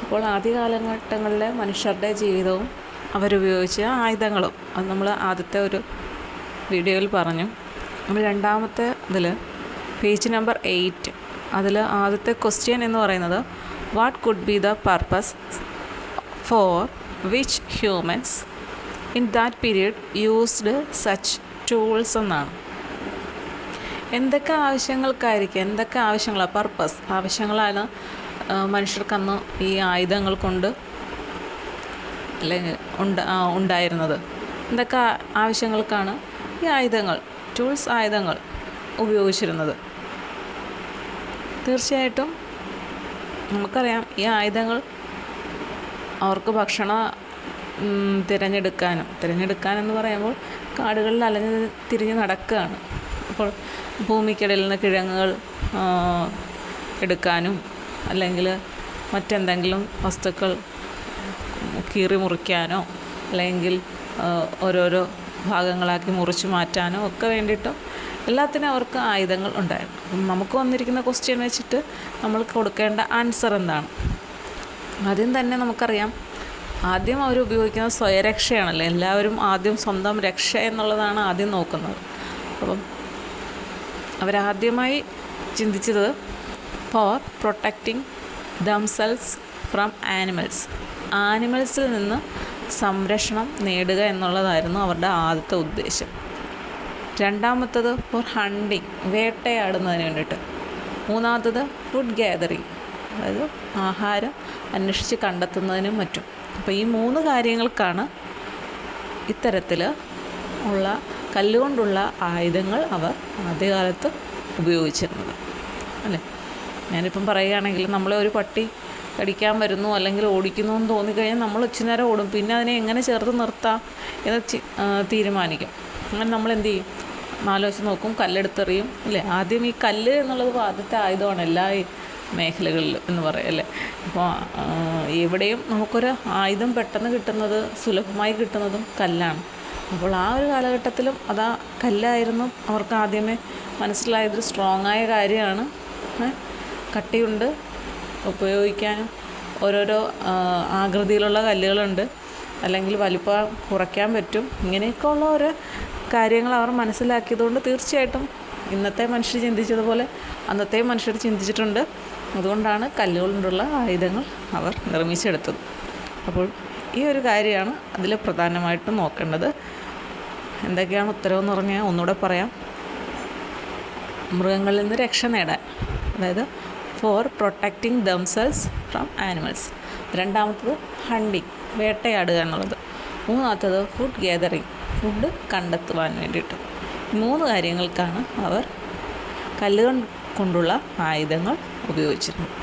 അപ്പോൾ ആദ്യ കാലഘട്ടങ്ങളിലെ മനുഷ്യരുടെ ജീവിതവും അവരുപയോഗിച്ച ആയുധങ്ങളും അത് നമ്മൾ ആദ്യത്തെ ഒരു വീഡിയോയിൽ പറഞ്ഞു. നമ്മൾ രണ്ടാമത്തെ ഇതിൽ പേജ് നമ്പർ 8 അതിൽ ആദ്യത്തെ ക്വസ്റ്റ്യൻ എന്ന് പറയുന്നത് what could be the purpose for which humans in that period used such tools എന്നാണ്. എന്തൊക്കെ ആവശ്യങ്ങൾക്കായിരിക്കും, എന്തൊക്കെ ആവശ്യങ്ങളാണ് പർപ്പസ് ആവശ്യങ്ങളാണ് മനുഷ്യർക്കന്ന് ഈ ആയുധങ്ങൾ കൊണ്ട് അല്ലെങ്കിൽ ഉണ്ടായിരുന്നത്. എന്തൊക്കെ ആവശ്യങ്ങൾക്കാണ് ഈ ആയുധങ്ങൾ ടൂൾസ് ആയുധങ്ങൾ ഉപയോഗിച്ചിരുന്നത്? തീർച്ചയായിട്ടും നമുക്കറിയാം ഈ ആയുധങ്ങൾ അവർക്ക് ഭക്ഷണം തിരഞ്ഞെടുക്കാനെന്ന് പറയുമ്പോൾ കാടുകളിൽ അലഞ്ഞ് തിരിഞ്ഞ് നടക്കുകയാണ്. അപ്പോൾ ഭൂമിക്കിടയിൽ നിന്ന് കിഴങ്ങുകൾ എടുക്കാനും അല്ലെങ്കിൽ മറ്റെന്തെങ്കിലും വസ്തുക്കൾ കീറി മുറിക്കാനോ അല്ലെങ്കിൽ ഓരോരോ ഭാഗങ്ങളാക്കി മുറിച്ച് മാറ്റാനോ ഒക്കെ വേണ്ടിയിട്ടും എല്ലാത്തിനും അവർക്ക് ആയുധങ്ങൾ ഉണ്ടായിരുന്നു. നമുക്ക് വന്നിരിക്കുന്ന ക്വസ്റ്റ്യൻ വെച്ചിട്ട് നമ്മൾ കൊടുക്കേണ്ട ആൻസർ എന്താണ്? ആദ്യം തന്നെ നമുക്കറിയാം, ആദ്യം അവർ ഉപയോഗിക്കുന്നത് സ്വയരക്ഷയാണല്ലോ. എല്ലാവരും ആദ്യം സ്വന്തം രക്ഷ എന്നുള്ളതാണ് ആദ്യം നോക്കുന്നത്. അപ്പം അവരാദ്യമായി ചിന്തിച്ചത് ഫോർ പ്രൊട്ടക്റ്റിംഗ് ദംസെൽസ് ഫ്രം ആനിമൽസിൽ നിന്ന് സംരക്ഷണം നേടുക എന്നുള്ളതായിരുന്നു അവരുടെ ആദ്യത്തെ ഉദ്ദേശം. രണ്ടാമത്തത് ഫോർ ഹണ്ടിങ്, വേട്ടയാടുന്നതിന് വേണ്ടിയിട്ട്. മൂന്നാമത്തത് ഫുഡ് ഗ്യാതറിങ്, അതായത് ആഹാരം അന്വേഷിച്ച് കണ്ടെത്തുന്നതിനും മറ്റും. അപ്പോൾ ഈ 3 കാര്യങ്ങൾക്കാണ് ഇത്തരത്തിൽ ഉള്ള കല്ലുകൊണ്ടുള്ള ആയുധങ്ങൾ അവർ ആദ്യകാലത്ത് ഉപയോഗിച്ചിരുന്നത് അല്ലേ. ഞാനിപ്പം പറയുകയാണെങ്കിൽ നമ്മളെ ഒരു പട്ടി കടിക്കാൻ വരുന്നു അല്ലെങ്കിൽ ഓടിക്കുന്നു എന്ന് തോന്നിക്കഴിഞ്ഞാൽ നമ്മൾ ഇച്ചിരി നേരം ഓടും, പിന്നെ അതിനെ എങ്ങനെ ചേർത്ത് നിർത്താം എന്ന് തീരുമാനിക്കും. അങ്ങനെ നമ്മൾ എന്ത് ചെയ്യും? ആലോചിച്ച് നോക്കും, കല്ലെടുത്തെറിയും അല്ലേ. ആദ്യം ഈ കല്ല് എന്നുള്ളത് ആദ്യത്തെ ആയുധമാണ് എല്ലാ മേഖലകളിലും എന്ന് പറയും അല്ലേ. അപ്പോൾ എവിടെയും നമുക്കൊരു ആയുധം പെട്ടെന്ന് കിട്ടുന്നത്, സുലഭമായി കിട്ടുന്നതും കല്ലാണ്. അപ്പോൾ ആ ഒരു കാലഘട്ടത്തിലും അതാ കല്ലായിരുന്നു അവർക്ക് ആദ്യമേ മനസ്സിലായത്. സ്ട്രോങ് ആയ കാര്യമാണ്, കട്ടിയുണ്ട്, ഉപയോഗിക്കാനും ഓരോരോ ആകൃതിയിലുള്ള കല്ലുകളുണ്ട്, അല്ലെങ്കിൽ വലിപ്പം കുറയ്ക്കാൻ പറ്റും. ഇങ്ങനെയൊക്കെ ഉള്ള ഓരോ കാര്യങ്ങൾ അവർ മനസ്സിലാക്കിയതുകൊണ്ട് തീർച്ചയായിട്ടും ഇന്നത്തെ മനുഷ്യർ ചിന്തിച്ചതുപോലെ അന്നത്തെ മനുഷ്യർ ചിന്തിച്ചിട്ടുണ്ട്. അതുകൊണ്ടാണ് കല്ലുകൊണ്ടുള്ള ആയുധങ്ങൾ അവർ നിർമ്മിച്ചെടുത്തത്. അപ്പോൾ ഈ ഒരു കാര്യമാണ് അതിൽ പ്രധാനമായിട്ടും നോക്കേണ്ടത്. എന്തൊക്കെയാണ് ഉത്തരവെന്ന് പറഞ്ഞാൽ ഒന്നുകൂടെ പറയാം. മൃഗങ്ങളിൽ നിന്ന് രക്ഷ നേടാൻ, അതായത് four protecting themselves from animals. രണ്ടാമത്തത് ഹണ്ടിങ്, വേട്ടയാടുക എന്നുള്ളത്. മൂന്നാമത്തത് ഫുഡ് ഗ്യാതറിങ്, ഫുഡ് കണ്ടെത്തുവാൻ വേണ്ടിയിട്ട്. 3 കാര്യങ്ങൾക്കാണ് അവർ കല്ലുകൾ കൊണ്ടുള്ള ആയുധങ്ങൾ ഉപയോഗിച്ചിരുന്നത്.